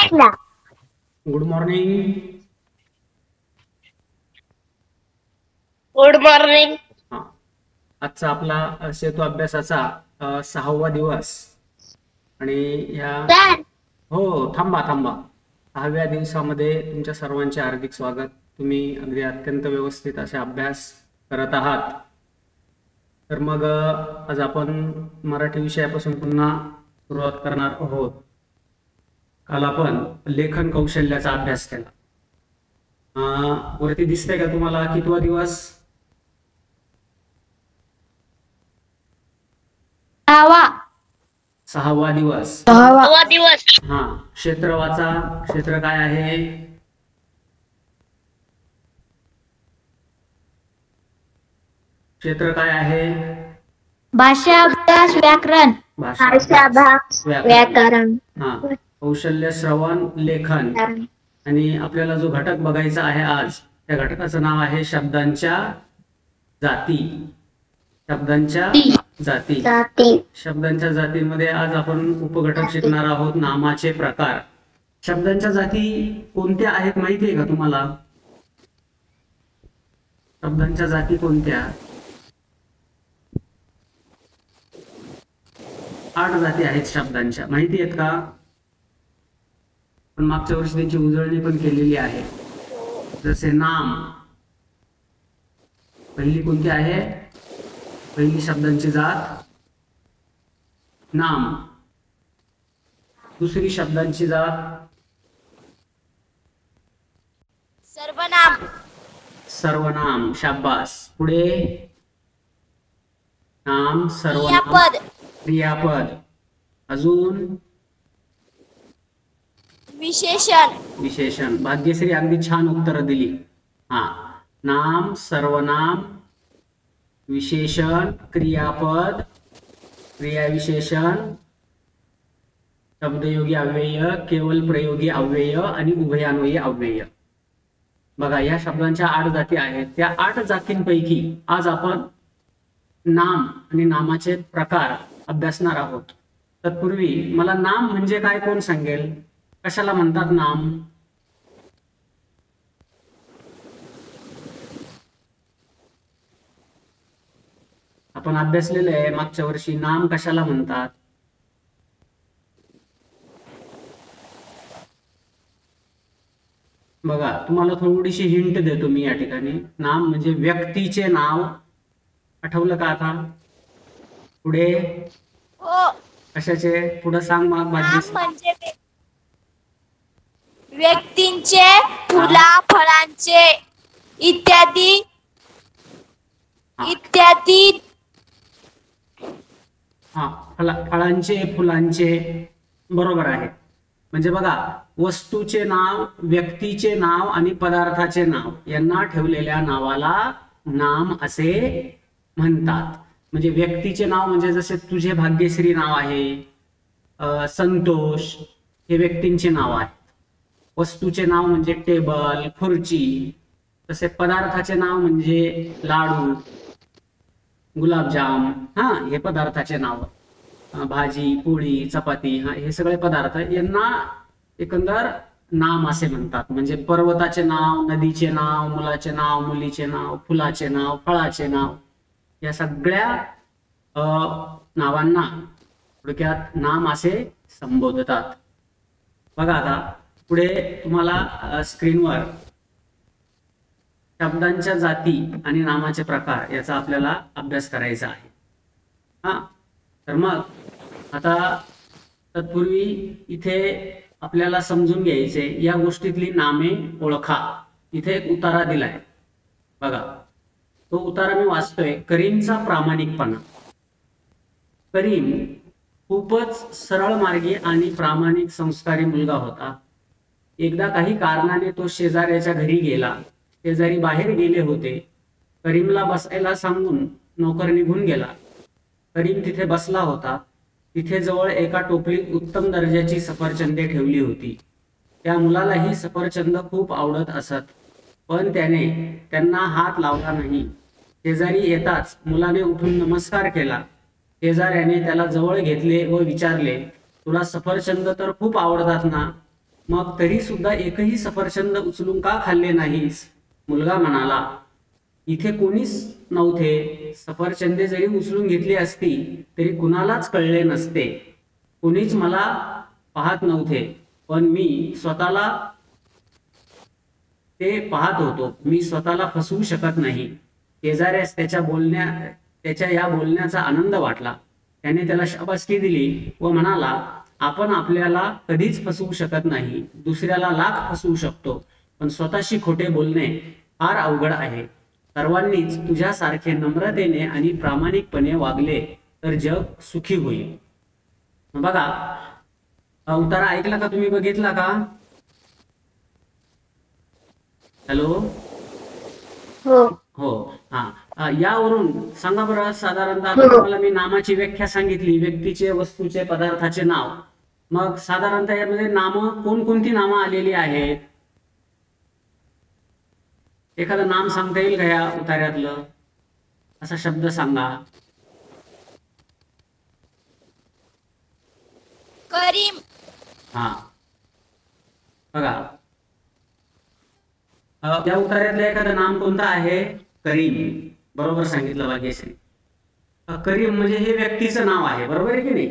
Good morning. Good morning. आजचा आपला सेतू अभ्यासाचा 6वा दिवस आणि ह्या हो थांबा 6व्या दिवसामध्ये तुमच्या सर्वांचे हार्दिक स्वागत. तुम्ही अगदी अत्यंत व्यवस्थित असे अभ्यास करत आहात. तर मग आज आपण मराठी विषयापासून पुन्हा सुरुवात करणार आहोत. काल आपण लेखन कौशल्याचा अभ्यास केला. वरती दिसतंय का तुम्हाला कितवा दिवस? 6वा दिवस. हा, क्षेत्र वाचा. क्षेत्र काय आहे? क्षेत्र काय आहे? भाषा अभ्यास व्याकरण. व्याकरण. हा, कौशल्य श्रवण लेखन. आणि आपल्याला जो घटक बघायचा आहे आज, त्या घटकाचं नाव आहे शब्दांच्या जाती. शब्दांच्या जाती. शब्दांच्या जातीमध्ये आज आपण उपघटक शिकणार आहोत, नामाचे प्रकार. शब्दांच्या जाती कोणत्या आहेत माहिती आहे का तुम्हाला? शब्दांच्या जाती कोणत्या? 8 जाती आहेत शब्दांच्या. माहिती आहेत का? पण मागच्या वर्षी त्यांची उजळणी पण केलेली आहे. जसे नाम, पहिली कोणती आहे? पहिली शब्दांची जात नाम. दुसरी शब्दांची जात सर्वनाम. शाबास. पुढे नाम, सर्वनाम, क्रियापद. अजून विशेषण. भाग्यश्री अगदी छान उत्तर दिली. हा, नाम, सर्वनाम, विशेषण, क्रियापद, क्रियाविशेषण, शब्दयोगी अव्यय, केवल प्रयोगी अव्यय आणि उभयान्वयी अव्यय. बघा, या शब्दांच्या 8 जाती आहेत. त्या 8 जातींपैकी आज आपण नाम आणि नामाचे प्रकार अभ्यासणार आहोत. तत्पूर्वी मला नाम म्हणजे काय कोण सांगेल? कशाला म्हणतात नाम? आपण अभ्यासलेलं आहे मागच्या वर्षी. नाम कशाला म्हणतात? बघा, तुम्हाला थोडीशी हिंट देतो मी या ठिकाणी. नाम म्हणजे व्यक्तीचे नाव. आठवलं का आता? पुढे कशाचे? पुढे सांग मग. म्हणजे व्यक्तींचे, फुला फळांचे इत्यादी. हा, फळांचे, फुलांचे. बरोबर आहे. म्हणजे बघा, वस्तूचे नाव, व्यक्तीचे नाव आणि पदार्थाचे नाव यांना ठेवलेल्या नावाला नाम असे म्हणतात. म्हणजे व्यक्तीचे नाव म्हणजे जसे तुझे भाग्यश्री नाव आहे, संतोष, हे व्यक्तींचे नाव आहे. वस्तूचे नाव म्हणजे टेबल, खुर्ची. तसे पदार्थाचे नाव म्हणजे लाडू, गुलाबजाम. हा, हे पदार्थाचे नाव. भाजी, पोळी, चपाती, हा, हे सगळे पदार्थ यांना एकंदर नाम असे म्हणतात. म्हणजे पर्वताचे नाव, नदीचे नाव, मुलाचे नाव, मुलीचे नाव, फुलाचे नाव, फळाचे नाव, या सगळ्या नावांना थोडक्यात नाम असे संबोधतात. बघा, आता पुढे तुम्हाला स्क्रीनवर शब्दांच्या जाती आणि नामाचे प्रकार याचा आपल्याला अभ्यास करायचा आहे. हा, तर मग आता तत्पूर्वी इथे आपल्याला समजून घ्यायचे, या गोष्टीतली नामे ओळखा. इथे एक उतारा दिलाय बघा. तो उतारा मी वाचतोय. करीमचा प्रामाणिकपणा. करीम खूपच सरळ मार्गी आणि प्रामाणिक संस्कारी मुलगा होता. एकदा काही कारणाने तो शेजाऱ्याच्या घरी गेला. शेजारी बाहेर गेले होते. करीमला बसायला सांगून नोकर निघून गेला. करीम तिथे बसला होता. तिथे जवळ एका टोपलीत उत्तम दर्जाची सफरचंदे ठेवली होती. त्या मुलालाही सफरचंद खूप आवडत असत, पण त्याने त्यांना हात लावला नाही. शेजारी येताच मुलाने उठून नमस्कार केला. शेजाऱ्याने त्याला जवळ घेतले व विचारले, तुला सफरचंद तर खूप आवडतात ना? मग तरी सुद्धा एकही सफरचंद उचलून का खाल्ले नाहीस? मुलगा म्हणाला, इथे कोणीच नव्हते. सफरचंदे जरी उचलून घेतली असती तरी कुणालाच कळले नसते. कोणीच मला पाहत नव्हते, पण मी स्वतःला ते पाहत होतो. मी स्वतःला फसवू शकत नाही. शेजाऱ्यास त्याच्या या बोलण्याचा आनंद वाटला. त्याने त्याला शाबासकी दिली व म्हणाला, आपण आपल्याला कधीच फसवू शकत नाही. दुसऱ्याला लाख फसवू शकतो, पण स्वतःशी खोटे बोलणे फार अवघड आहे. सर्वांनीच तुझ्यासारखे नम्रतेने आणि प्रामाणिकपणे वागले तर जग सुखी होईल. बघा, उतारा ऐकला का तुम्ही? बघितला का? हॅलो. हो. हो. हा, यावरून सांगा बरं, साधारणतः आता तुम्हाला मी नामाची व्याख्या सांगितली, व्यक्तीचे, वस्तूचे, पदार्थाचे नाव. मग साधारणतः यामध्ये नामं, कोणकोणती नामं आलेली आहेत? एखादं नाम सांगता येईल का या उतार्यातलं? असा शब्द सांगा. करीम. हा, बघा, या उतार्यातलं एखादं नाम कोणतं आहे? करीम. बरोबर सांगितलं भाग्यश्री. करीम म्हणजे हे व्यक्तीचं नाव आहे, बरोबर आहे की नाही?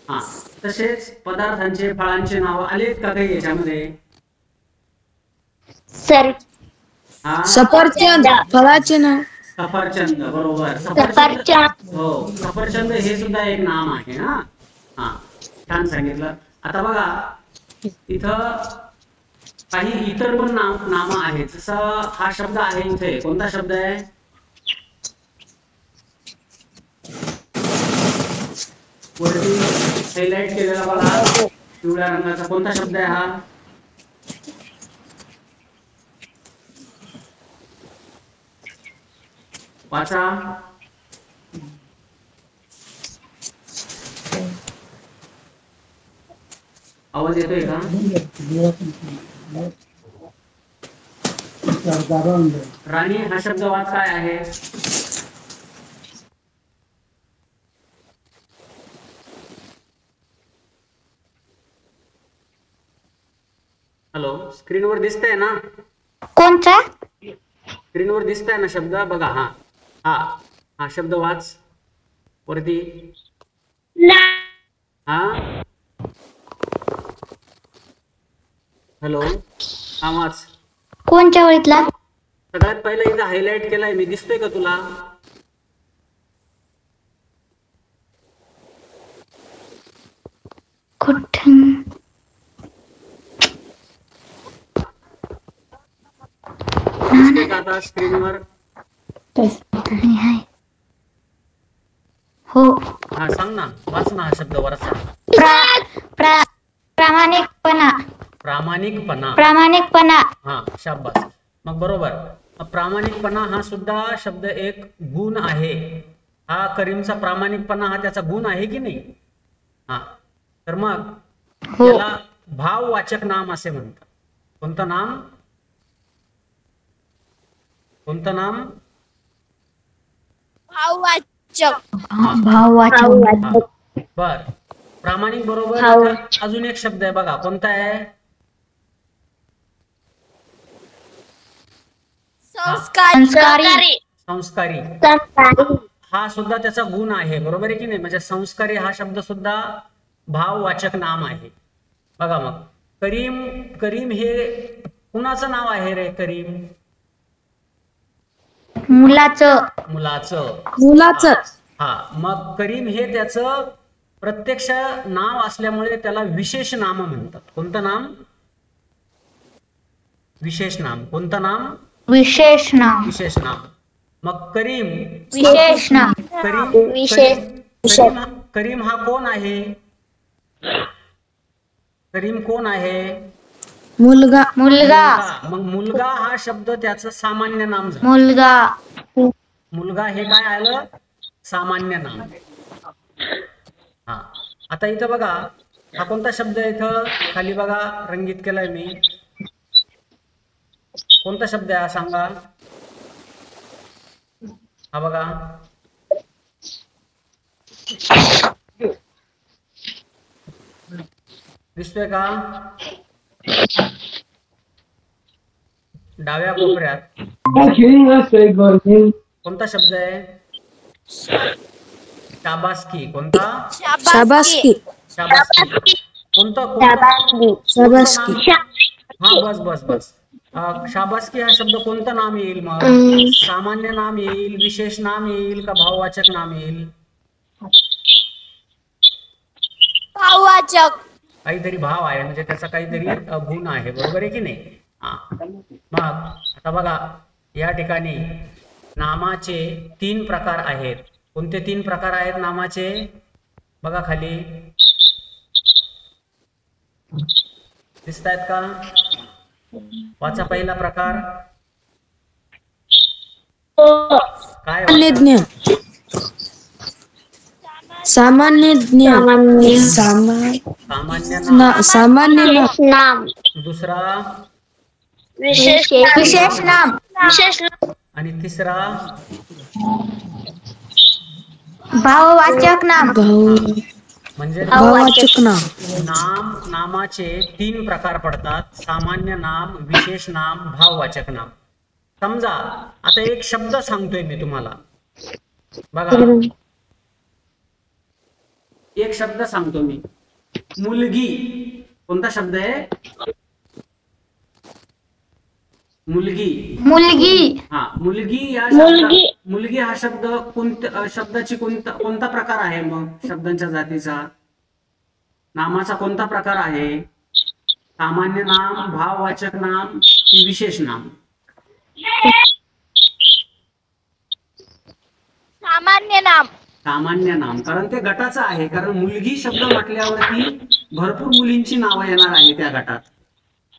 हा, तसेच पदार्थांचे, फळांचे नाव आलेत का काही याच्यामध्ये? सर. हा, सफरचंद फळाचे नाव. सफरचंद. बरोबर. सफरचंद. हो, सफरचंद हे सुद्धा एक नाम आहे ना. हा, छान सांगितलं. आता बघा, इथं काही इतर पण नाम आहेत. जसं हा शब्द आहे इथे, कोणता शब्द आहे? वरती हायलाइट केलेला बघा, पिवळ्या रंगाचा कोणता शब्द आहे हा? वाचा. आवाज येतोय का? राणी हा शब्द वाच काय आहे? हॅलो, स्क्रीनवर दिसतंय ना? कोणता? स्क्रीनवर दिसतंय ना शब्द? बघा. हा हा हा शब्द वाच वरती. हा, हॅलो, हा वाच. कोणत्या वळीतला? सगळ्यात पहिला इथं हायलाइट केलाय मी, दिसतोय का तुला? कुठं? दिसतोय का आता स्क्रीनवर? हो. हा, सांग ना, वाच ना हा शब्द वरचा. प्रामाणिकपणा. प्रामाणिकपणा. प्रामाणिकपणा. हा, शाबास. मग बरोबर, प्रामाणिकपणा हा सुद्धा शब्द एक गुण आहे. हा करीमचा प्रामाणिकपणा हा त्याचा गुण आहे की नाही? हा, तर मग याला भाववाचक नाम असे म्हणतात. कोणतं नाम? कोणतं नाम? भाववाचक. भाववाचक. बर. प्रामाणिक बरोबर. आता अजून एक शब्द आहे बघा, कोणता आहे? संस्कारी. संस्कारी. हा सुद्धा त्याचा गुण आहे, बरोबर आहे की नाही? म्हणजे संस्कारी हा शब्द सुद्धा भाववाचक नाम आहे. बघा मग, करीम. करीम हे कुणाचं नाव आहे रे? करीम मुलाचं. मुलाचं. हा, मग करीम हे त्याचं प्रत्यक्ष नाव असल्यामुळे त्याला विशेष नाम म्हणतात. कोणतं नाम? विशेष नाम. कोणतं नाम? विशेष नाम. विशेष नाम. मग करीम. विशेष नाम. करीम हा कोण आहे? करीम कोण आहे? मुलगा. मग मुलगा हा शब्द त्याचं सामान्य नाम झालं. मुलगा हे काय आलं? सामान्य नाम. हा, आता इथं बघा, हा कोणता शब्द आहे? इथं खाली बघा, रंगीत केलाय मी. कोणता शब्द आहे हा सांगा? हा बघा, दिसतोय का? डाव्या कोपऱ्यात कोणता शब्द आहे? शाबासकी. कोणता? शाबासकी. शाबासकी. कोणता कोणता शाबासकी. हा बस बस बस. शाबासकी हा शब्द कोणतं नाम येईल मग? सामान्य नाम येईल, विशेष नाम येईल का भाववाचक नाम येईल? भाववाचक. काहीतरी भाव आहे म्हणजे त्याचा काहीतरी गुण आहे, बरोबर आहे की नाही? हा. मग आता बघा या ठिकाणी नामाचे 3 प्रकार आहेत. कोणते 3 प्रकार आहेत नामाचे? बघा खाली दिसत आहेत का? वाचा पहिला प्रकार काय? सामान्य ज्ञान. सामान्य ज्ञान. सामान्य नाम. सामान्य नाम. नाम. दुसरा विशेष नाम. विशेष आणि तिसरा भाववाचक नाम. म्हणजे भाववाचक नाम. नामाचे 3 प्रकार पडतात. सामान्य नाम, विशेष नाम, भाववाचक नाम. समजा आता एक शब्द सांगतोय मी तुम्हाला, बघा एक शब्द सांगतो मी, मुलगी. कोणता शब्द आहे? मुलगी. मुलगी. हा मुलगी या शब्द, मुलगी हा शब्द कोणत्या शब्दाची कोणता प्रकार आहे? मग शब्दांच्या जातीचा नामाचा कोणता प्रकार आहे? सामान्य नाम, भाववाचक नाम की विशेष नाम? सामान्य नाम. सामान्य नाम, कारण ते गटाचं आहे. कारण मुलगी शब्द म्हटल्यावरती भरपूर मुलींची नावं येणार आहे त्या गटात.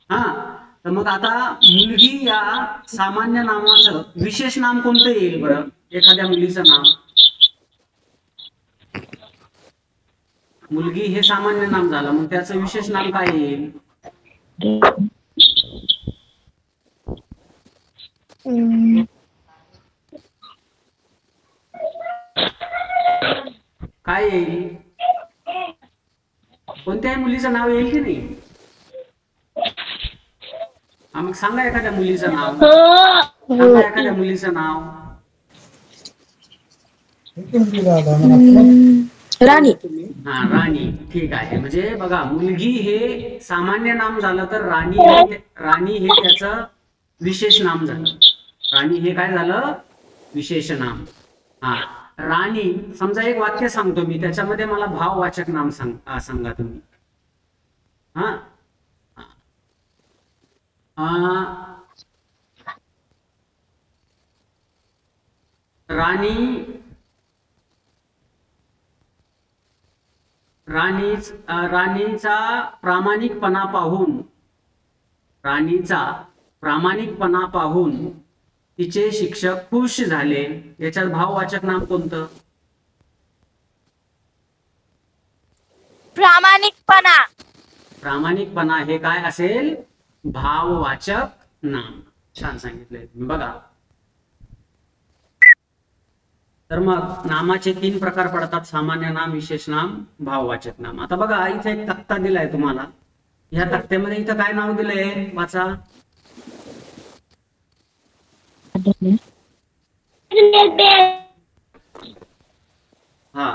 हा तर मग आता मुलगी या सामान्य नामाचं विशेष नाम कोणतं येईल बरं? एखाद्या मुलीचं नाव. मुलगी हे सामान्य नाम झालं, मग त्याचं विशेष नाम काय येईल? काय येईल? कोणत्याही मुलीचं नाव येईल की नाही? हा मग सांगा एखाद्या मुलीचं नाव. सांगा एखाद्या मुलीचं नाव. राणी. हा राणी. ठीक आहे. म्हणजे बघा मुलगी हे सामान्य नाम झालं, तर राणी हे त्याचं विशेष नाम झालं. राणी हे काय झालं? विशेष नाम. हा राणी. समजा एक वाक्य सांगतो मी, त्याच्यामध्ये मला भाववाचक नाम सांगा तुम्ही. हा राणीचा प्रामाणिकपणा पाहून तिचे शिक्षक खुश झाले. याच्यात भाववाचक नाम कोणतं? प्रामाणिकपणा. प्रामाणिकपणा हे काय असेल? भाववाचक नाम. छान सांगितलंय तुम्ही. बघा तर मग नामाचे 3 प्रकार पडतात. सामान्य नाम, विशेष नाम, भाववाचक नाम. आता बघा इथे एक तक्ता दिलाय तुम्हाला. ह्या तक्त्यामध्ये इथं काय नाव दिलंय? वाचा. हा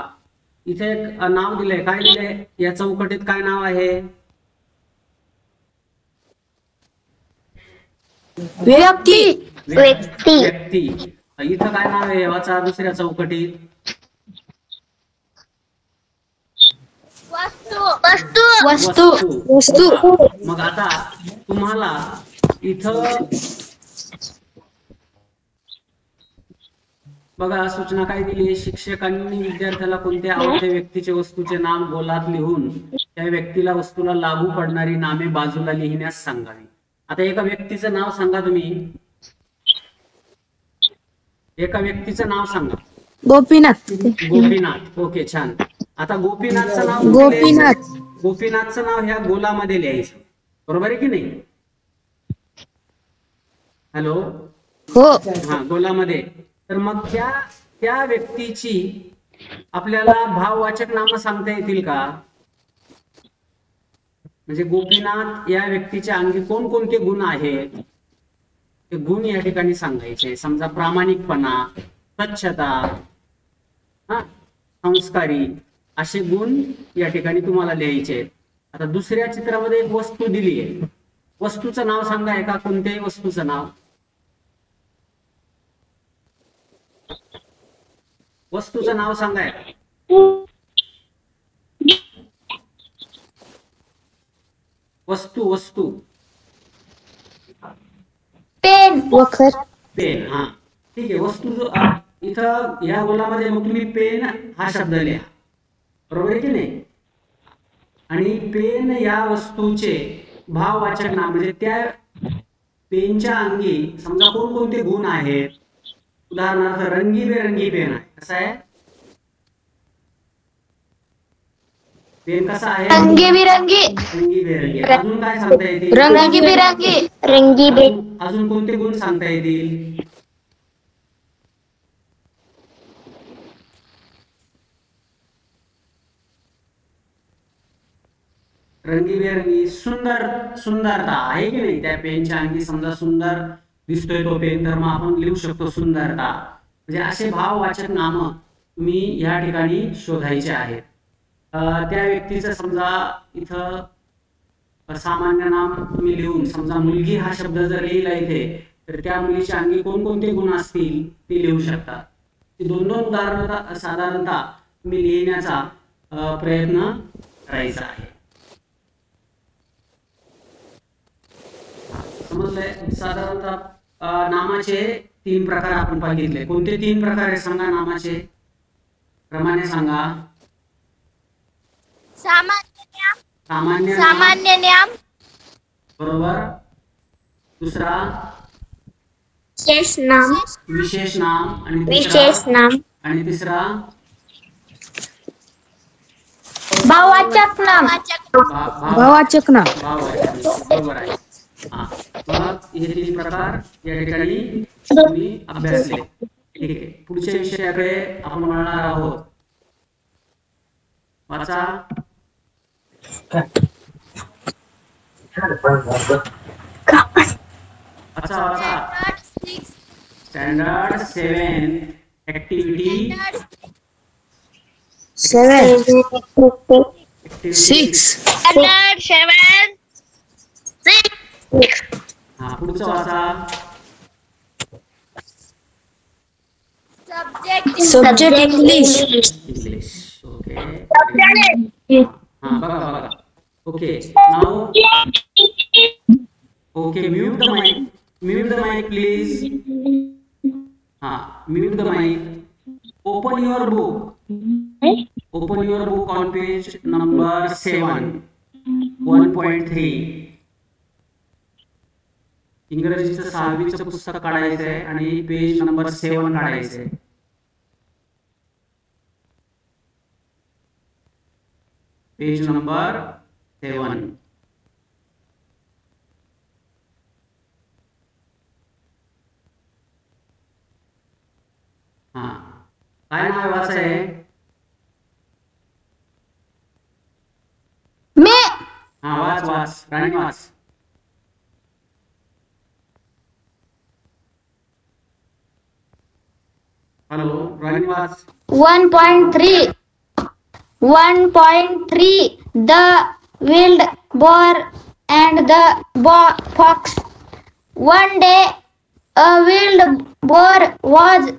इथे एक नाव दिलंय. काय दिलंय? या चौकटीत काय नाव आहे? व्यक्ती. व्यक्ती. इथं काय नाव आहे? वाचा दुसऱ्या चौकटीत. वस्तू. मग आता तुम्हाला इथं बघा सूचना काय दिली? शिक्षकांनी विद्यार्थ्याला कोणत्या आवडत्या व्यक्तीचे वस्तूचे नाम गोलात लिहून त्या व्यक्तीला वस्तूला लागू पडणारी नामे बाजूला लिहिण्यास सांगावी. आता एका व्यक्तीचं नाव सांगा तुम्ही. एका व्यक्तीचं नाव सांगा. गोपीनाथ. गोपीनाथ. ओके छान. आता गोपीनाथचं नाव गोपीनाथचं नाव ह्या गोलामध्ये लिहायचं, बरोबर आहे की नाही? हॅलो. हो. हा गोलामध्ये. तर मग त्या व्यक्तीची आपल्याला भाववाचक नाम सांगता येतील का? म्हणजे गोपीनाथ या व्यक्तीच्या अंगी कोणकोणते गुण आहेत? ते गुण या ठिकाणी सांगायचे. समजा प्रामाणिकपणा, स्वच्छता, हा, संस्कारी असे गुण या ठिकाणी तुम्हाला लिहायचे. आता दुसऱ्या चित्रामध्ये एक वस्तू दिली आहे. वस्तूचं नाव सांगा, एका कोणत्याही वस्तूचं नाव. वस्तूचं नाव सांगा. वस्तू पेन. वखर. पेन. हा, ठीक आहे. वस्तू इथं या गोलामध्ये मग तुम्ही पेन हा शब्द लिहा, बरोबर आहे की नाही. आणि पेन या वस्तूचे भाववाचक नाम म्हणजे त्या पेनच्या अंगी समजा कोणकोणते गुण आहेत. उदाहरणार्थ रंगीबेरंगी पेन आहे. कसा आहे पेन? कसा आहे? रंगीबिरंगी. रंगीबेरंगी. अजून काय सांगता येतील? रंगीबिरंगी. अजून कोणते गुण सांगता येतील? रंगीबेरंगी. सुंदरता आहे की नाही त्या पेनच्या अंगी. समजा सुंदर दिसतोय तो पेन, तर मग आपण लिहू शकतो सुंदरता. म्हणजे असे भाववाचक नाम तुम्ही या ठिकाणी शोधायचे आहेत. त्या व्यक्तीचं समजा इथं सामान्य नाम तुम्ही लिहून, समजा मुलगी हा शब्द जर लिहिला इथे, तर त्या मुलीच्या अंगी कोणकोणते गुण असतील ते लिहू शकता. दोन उदाहरण साधारणतः तुम्ही लिहिण्याचा प्रयत्न करायचा आहे. समजलंय? साधारणतः नामाचे 3 प्रकार आपण बघितले. कोणते 3 प्रकार आहे सांगा नामाचे, क्रमाने सांगा. सामान्य नाम. बरोबर. दुसरा विशेष नाम. आणि तिसरा भाववाचक नाम. भाववाचक नाम. बरोबर आहे. मग हे 3 प्रकार या ठिकाणी तुम्ही अभ्यासले. ठीक आहे. पुढच्या विषयाकडे आपण वळणार आहोत. वाचा. Standard 7 activity 6. हा, पुढचं वाचा. Subject English. ओके. हा, बघा. Okay. Now okay, mute the mic please. हा, mute the mic. Open your book on page number 7, 1.3. इंग्रजीचं 6वीचं पुस्तक काढायचंय आणि पेज नंबर 7 काढायचंय. Page number 7. हा, काय नाव वाचाय? हा, वाच राणी वाच. हॅलो, राणी वाच. 1.3. The wild boar and the fox. One day a wild boar was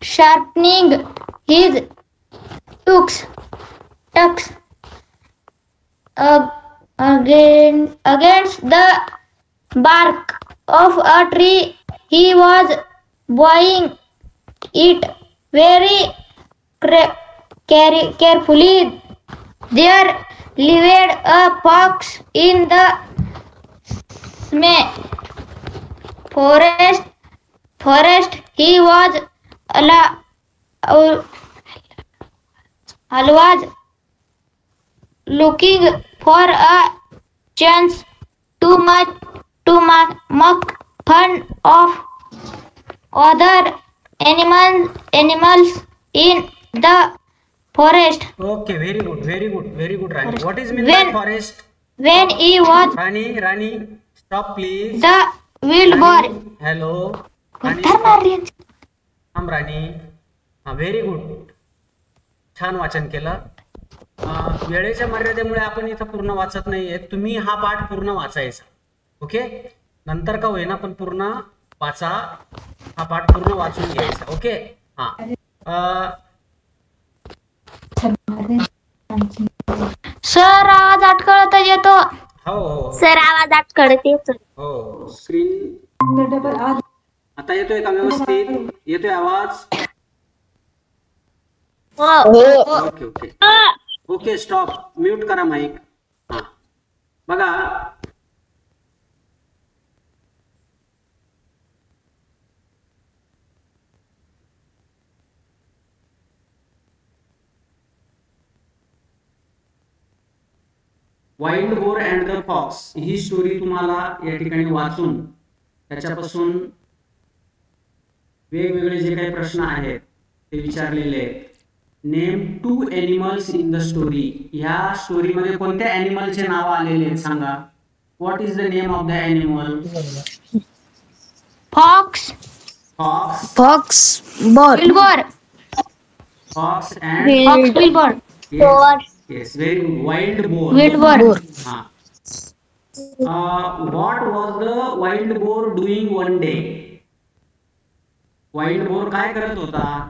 sharpening his tusks against the bark of a tree. He was bowing it very carefully. There lived a fox in the forest. He was always looking for a chance to make fun of other animals in the forest. Okay, very good, Rani. What is mean by forest? When he was Rani, stop please. the wild boar. Hello आणि धरणार रे. थांब राणी. हा very good, छान वाचन केलं. वेळेच्या मर्यादेमुळे आपण इथं पूर्ण वाचत नाहीये. तुम्ही हा पाठ पूर्ण वाचायचा. ओके, नंतर का होईना पण पूर्ण वाचा, हा पाठ पूर्ण वाचून घ्यायचा. ओके. हा सर आवाज अटकळत येतो. हो हो सर आवाज अटकळत येतो. हो. स्क्रीन आता येतोय का व्यवस्थित? येतोय आवाज? Okay okay okay. Stop, mute करा माईक. हा बघा, wild boar and the fox ही स्टोरी तुम्हाला या ठिकाणी वाचून त्याच्यापासून वेगवेगळे जे काही प्रश्न आहेत ते विचारलेले आहेत. Name 2 animals in the story. ह्या स्टोरीमध्ये कोणत्या एनिमलचे नाव आलेले आहेत सांगा. What is the name of the animal? Fox, Fox, boar. wild boar, fox and fox, wild boar, yes, very good. Wild boar. wild boar. हा. What was the wild boar doing one day? Wild boar काय करत होता?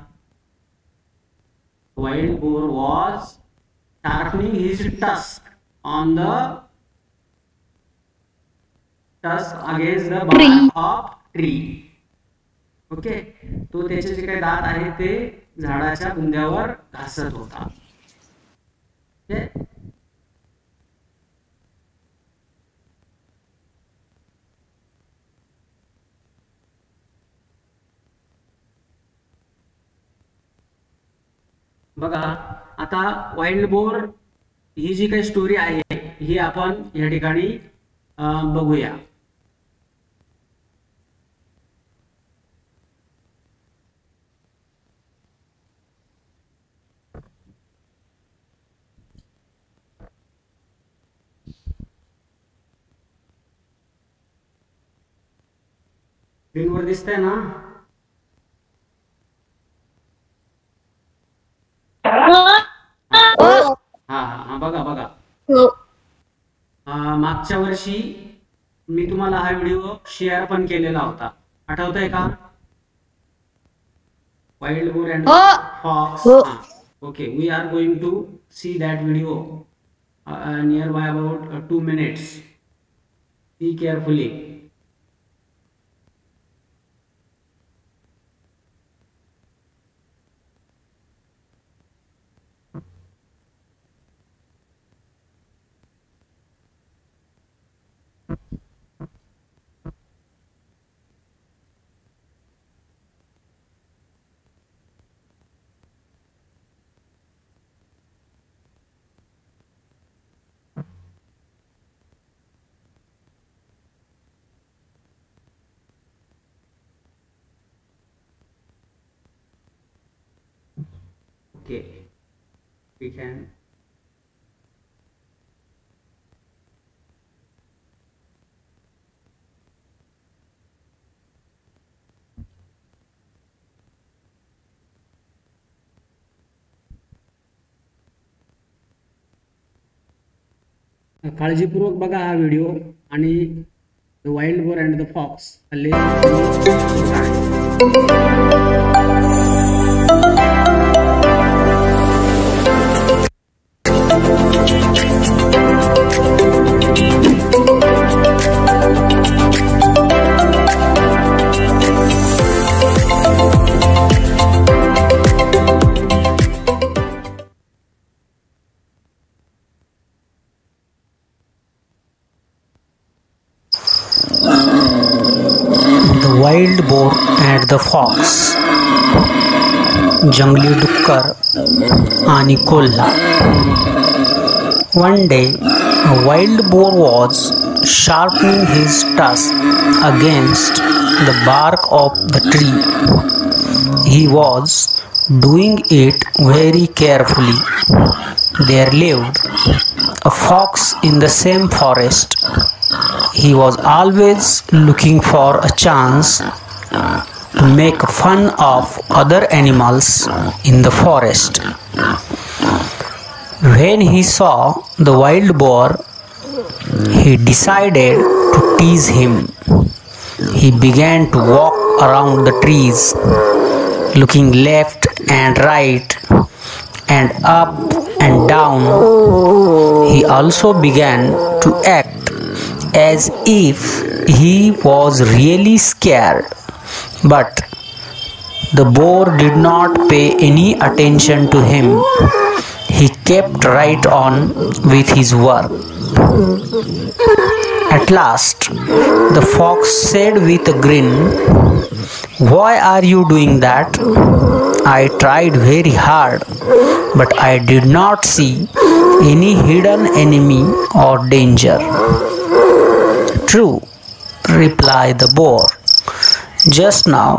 Wild boar was sharpening his tusk on the tusk against the bark of tree. Okay, तो त्याचे जे काही दात आहे ते झाडाच्या बुंद्यावर घासत होता. ओके, बघा आता वाईल्ड बोर ही जी काही स्टोरी आहे ही आपण या ठिकाणी बघूया. स्क्रीनवर दिसतंय ना? हा बघा बघा. मागच्या वर्षी मी तुम्हाला हा व्हिडिओ शेअर पण केलेला होता, आठवतंय का? Wild boar and fox. Okay, we are going to see that video near by about 2 minutes. See carefully. Okay, we can काळजीपूर्वक बघा हा व्हिडिओ आणि the wild boar and the fox. Wild boar and the fox. जंगली डुक्कर आणि कोल्हा. One day, a wild boar was sharpening his tusk against the bark of the tree. He was doing it very carefully. There lived a fox in the same forest. He was always looking for a chance to make fun of other animals in the forest. When he saw the wild boar, he decided to tease him. He began to walk around the trees, looking left and right and up and down. He also began to act as if he was really scared. But the boar did not pay any attention to him. He kept right on with his work. At last, the fox said with a grin, "Why are you doing that? I tried very hard, but I did not see any hidden enemy or danger." "True," replied the boar. "Just now,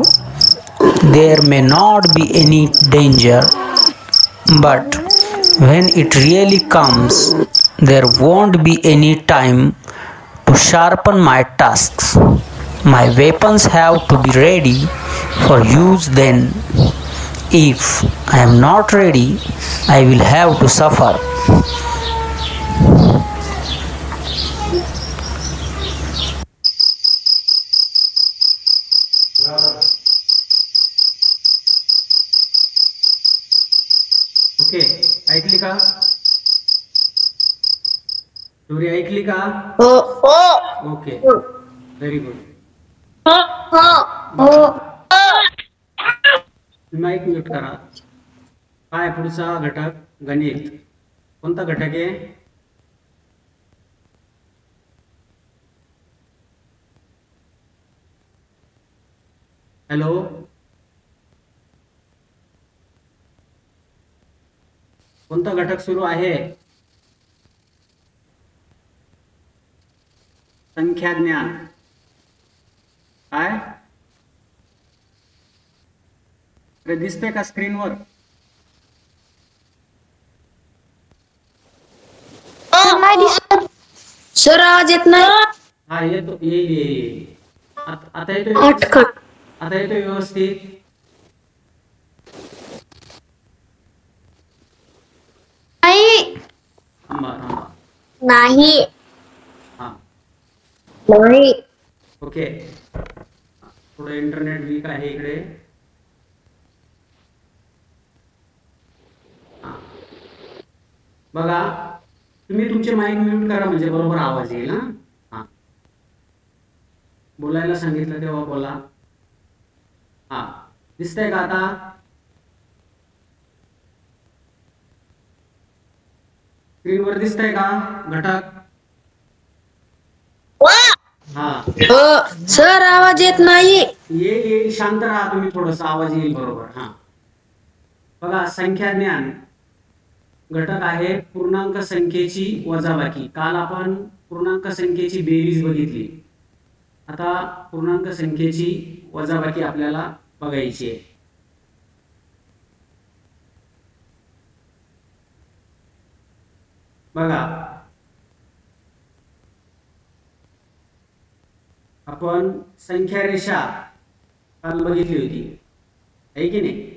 there may not be any danger, but when it really comes, there won't be any time to sharpen my tusks. My weapons have to be ready for use then. If I am not ready, I will have to suffer." Okay, ऐकली का? Story ऐकली का? हो. Okay, very good. हो. Mic mute करा. काय पुढचा घटक? गणित. कोणता घटक आहे? हॅलो, कोणता घटक सुरू आहे? संख्या ज्ञान. काय अरे दिसते का स्क्रीनवर? नाही दिसत. सर आवाज येत नाही. हा येतो, येईल. आता येतो. अटकट. आता येतो व्यवस्थित. नाही. थांबा. नाही. हा नाही. ओके. थोडं इंटरनेट वीक आहे इकडे. बघा, तुम्ही तुमचे माईक म्यूट करा म्हणजे बरोबर आवाज येईल. हा, बोलायला सांगितलं तेव्हा बोला. हा, दिसतंय का आता? स्क्रीनवर दिसतंय का घटक? हा, सर आवाज येत नाही. येईल. शांत राहा तुम्ही, थोडंसं आवाज येईल बरोबर. हा, बघा, संख्या ज्ञान घटक आहे पूर्णांक संख्येची वजाबाकी. काल आपण पूर्णांक संख्येची बेरीज बघितली. आता पूर्णांक संख्येची वजाबाकी आपल्याला बघायची आहे. बघा, आपण संख्या रेषा काल बघितली होती, आहे की नाही?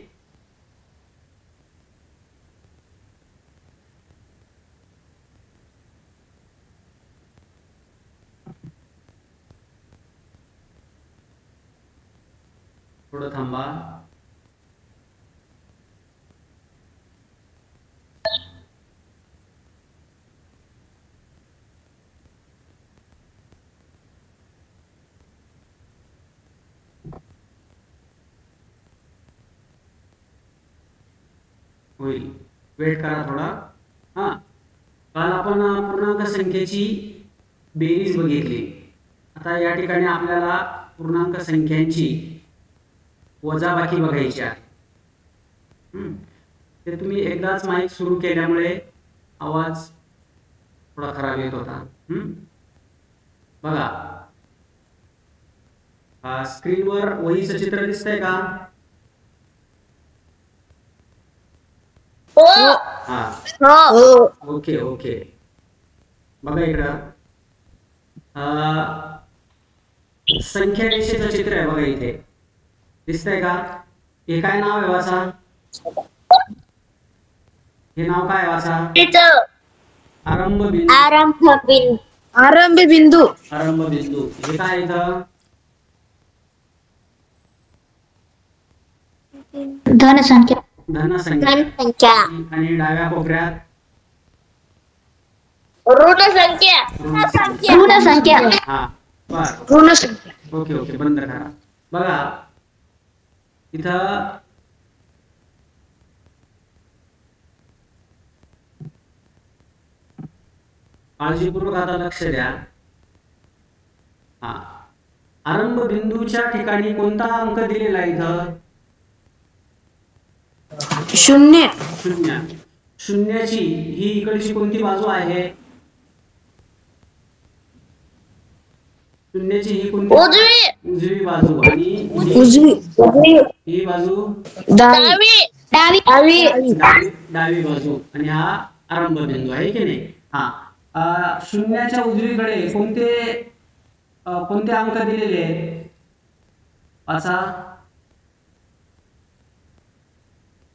थोडं थांबा. होईल, वेट करा थोडा. हा, काल आपण पूर्णांक संख्येची बेरीज बघितली. आता या ठिकाणी आपल्याला पूर्णांक संख्यांची वजाबाकी बघायची आहे. ते तुम्ही एकदाच माईक सुरू केल्यामुळे आवाज थोडा खराब येत होता. बघा, स्क्रीनवर वहीचं चित्र दिसतंय का? हा, ओके. बघा इकडं. संख्या रेषेचं चित्र आहे बघा इथे, दिसतंय का? हे काय नाव आहे वाचा? हे नाव काय वाचा? तिचं आरंभ बिंदू. आरंभ बिंदू. आरंभ बिंदू. आरंभ बिंदू हे काय इथं? धनसंख्या. धनसंख्या. धनसंख्या. आणि डाव्या कोपऱ्यात ऋण संख्या. ऋण संख्या. हा बर, ऋण संख्या. ओके ओके, बंद करा. बघा इथं काळजीपूर्वक आता लक्ष द्या. हा, आरंभ बिंदूच्या ठिकाणी कोणता अंक दिलेला आहे इथं? 0. शून्य. शून्याची ही इकडची कोणती बाजू आहे? शून्याची ही कोणती? उजवी. उजवी बाजू. आणि उजवी. ही बाजू डावी. डावी. डावी बाजू. आणि हा आरंभ बिंदू आहे की नाही? हा, शून्याच्या उजवीकडे कोणते अंक दिलेले आहेत? वाचा.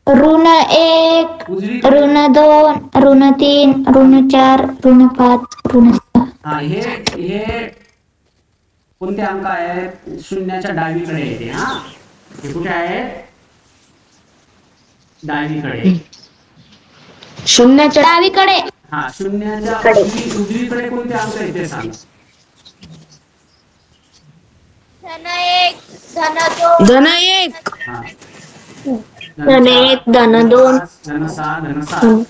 ऋण 1, उजवी. ऋण 2, ऋण 3, ऋण 4, ऋण 5, ऋण 6. हा, हे कोणते अंक आहेत? शून्याच्या डावीकडे येते. हा, हे कुठे आहेत? डावीकडे. शून्याच्या डावीकडे. हा, शून्याच्या उजवीकडे कोणते अंक आहेत ते सांग. धन 1, धन 2. धन 1. हा, धन 1, धन 2. धन 6, धन 7.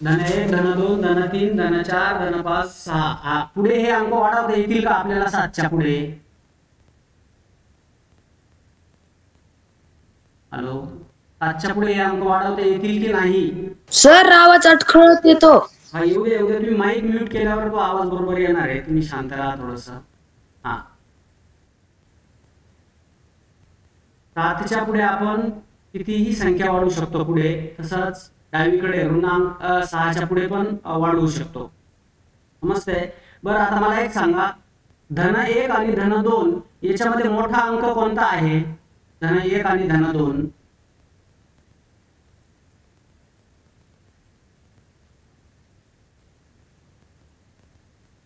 धन 1, धन 2, धन 3, धन 4, धन 5, 6. हा, पुढे हे अंक वाढवता येतील का आपल्याला 7च्या पुढे? हॅलो, 7च्या पुढे हे अंक वाढवता येतील की नाही? सर आवाज अडखळत येतो. हा, येऊ दे. तुम्ही माईक म्यूट केल्यावर तो आवाज बरोबर येणार आहे. तुम्ही शांत राहा थोडस. हा, 7च्या पुढे आपण कितीही संख्या वाढवू शकतो पुढे. तसंच डावीकडे ऋणांक 6च्या पुढे पण वाढवू शकतो. समजतंय? बरं, आता मला एक सांगा, धन 1 आणि धन 2 याच्यामध्ये मोठा अंक कोणता आहे? धन 1 आणि धन 2.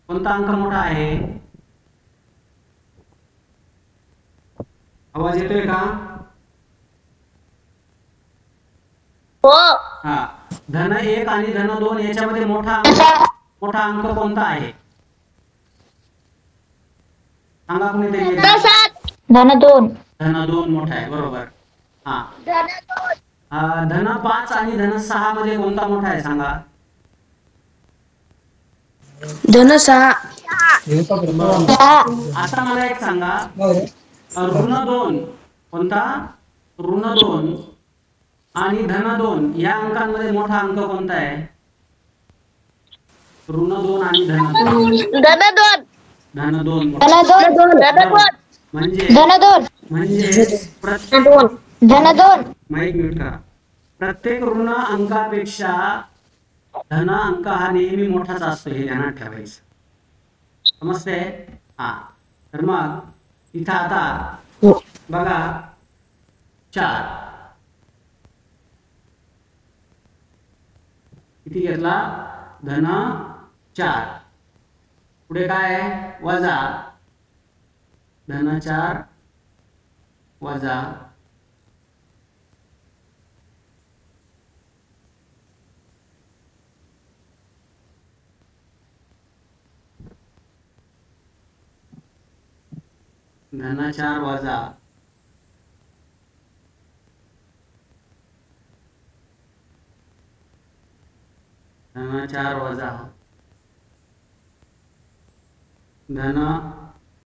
कोणता अंक मोठा आहे? आवाज येतोय का? हो. हा, धन 1 आणि धन 2 याच्यामध्ये मोठा अंक कोणता आहे? सांगा कुणीतरी. धन 7. धन 2. धन 2 मोठा आहे, बरोबर. हा, धन 2. धन 5 आणि धन 6 मध्ये कोणता मोठा आहे सांगा. धन 6. आता मला एक सांगा, ऋण 2 कोणता? ऋण 2 आणि धन 2 या अंकांमध्ये मोठा अंक कोणता आहे? ऋण 2 आणि धन 2. धन 2. धन 2. धन 2. धन 2. म्हणजे धन 2. प्रत्येक धन 2. माईक म्यूट करा. प्रत्येक ऋण अंकापेक्षा धन अंक हा नेहमी मोठाच असतो, हे ध्यानात ठेवायचं. समजते? हा, तर मग इथं आता बघा 4 किती घेतला? धन 4. पुढे काय आहे? वजा. धन 4 वजा धन 4 वजा धन 4 वजा धन